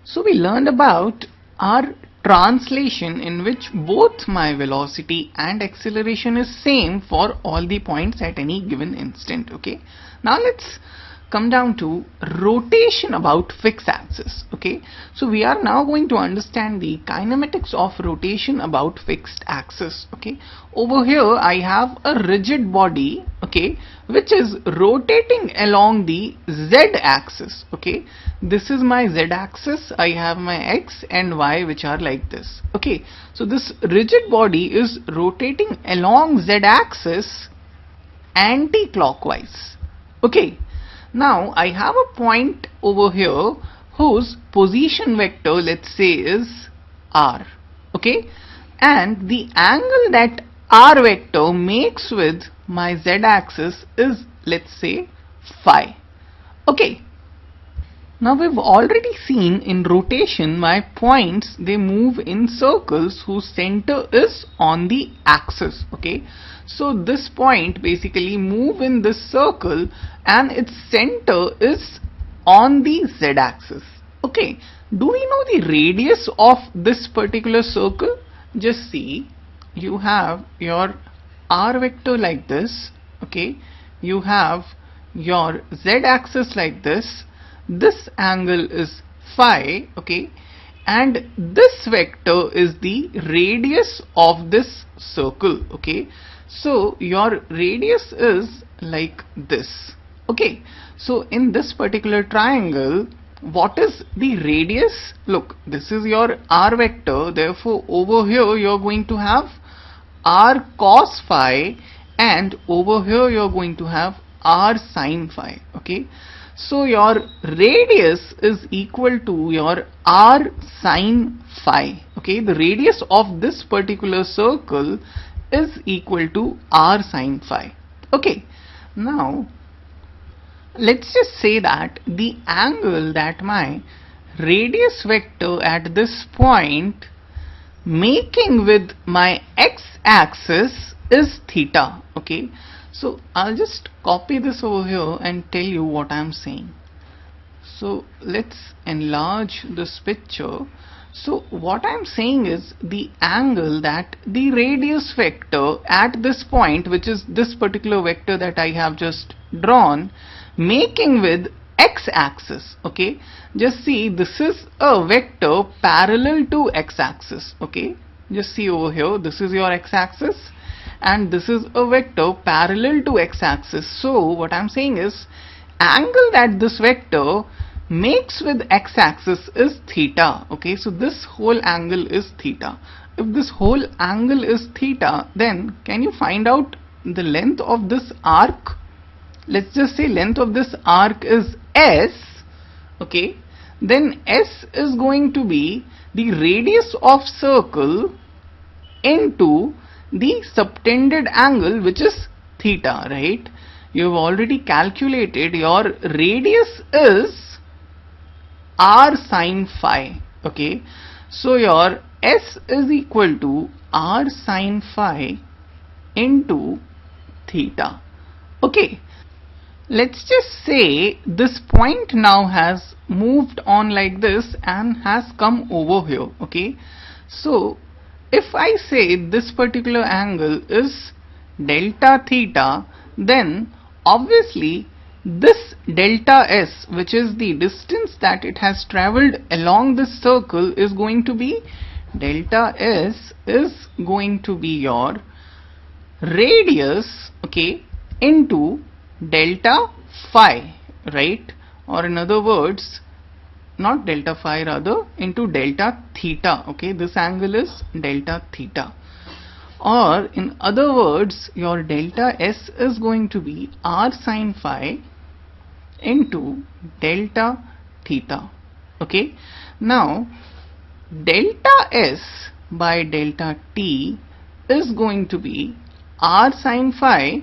So we learned about our translation in which both my velocity and acceleration is same for all the points at any given instant. Okay, now let's come down to rotation about fixed axis. Okay, so we are now going to understand the kinematics of rotation about fixed axis. Okay, over here I have a rigid body, okay, which is rotating along the z axis. Okay, this is my z axis, I have my x and y which are like this. Okay, so this rigid body is rotating along z axis anti-clockwise. Okay, now I have a point over here whose position vector, let's say, is r. Okay, and the angle that r vector makes with my z axis is, let's say, phi. Okay, now we've already seen in rotation my points, they move in circles whose center is on the axis. Okay, so this point basically move in this circle and its center is on the z axis. Okay, do we know the radius of this particular circle? Just see, you have your r vector like this. Okay, you have your z axis like this. This angle is phi. Okay, and this vector is the radius of this circle. Okay, so your radius is like this. Okay, so in this particular triangle, what is the radius? Look, this is your r vector, therefore over here you're going to have r cos phi, and over here you're going to have r sin phi. Okay, so your radius is equal to your r sin phi. Okay, the radius of this particular circle is equal to r sin phi. Okay, now let's just say that the angle that my radius vector at this point making with my x-axis is theta. Okay, so I'll just copy this over here and tell you what I'm saying. So let's enlarge this picture. So what I'm saying is the angle that the radius vector at this point, which is this particular vector that I have just drawn, making with x-axis. Okay, just see, this is a vector parallel to x-axis. Okay, just see over here, this is your x-axis and this is a vector parallel to x-axis. So what I'm saying is angle that this vector makes with x-axis is theta. Okay, so this whole angle is theta. If this whole angle is theta, then can you find out the length of this arc? Let's just say length of this arc is s. Okay, then s is going to be the radius of circle into the subtended angle, which is theta, right? You've already calculated your radius is r sin phi. Okay, so your s is equal to r sin phi into theta. Okay, let's just say this point now has moved on like this and has come over here. Okay, so if I say this particular angle is delta theta, then obviously this delta s, which is the distance that it has traveled along this circle, is going to be delta s is going to be your radius, okay, into delta phi, right? Or in other words, not delta phi, rather into delta theta. Okay, this angle is delta theta. Or in other words, your delta s is going to be r sin phi into delta theta. Okay, now delta s by delta t is going to be r sin phi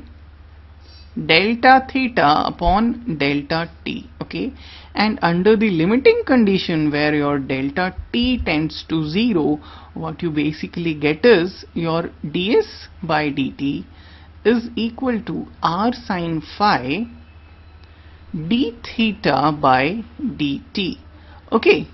delta theta upon delta t. Okay, and under the limiting condition where your delta t tends to 0, what you basically get is your ds by dt is equal to r sin phi d theta by dt. Okay,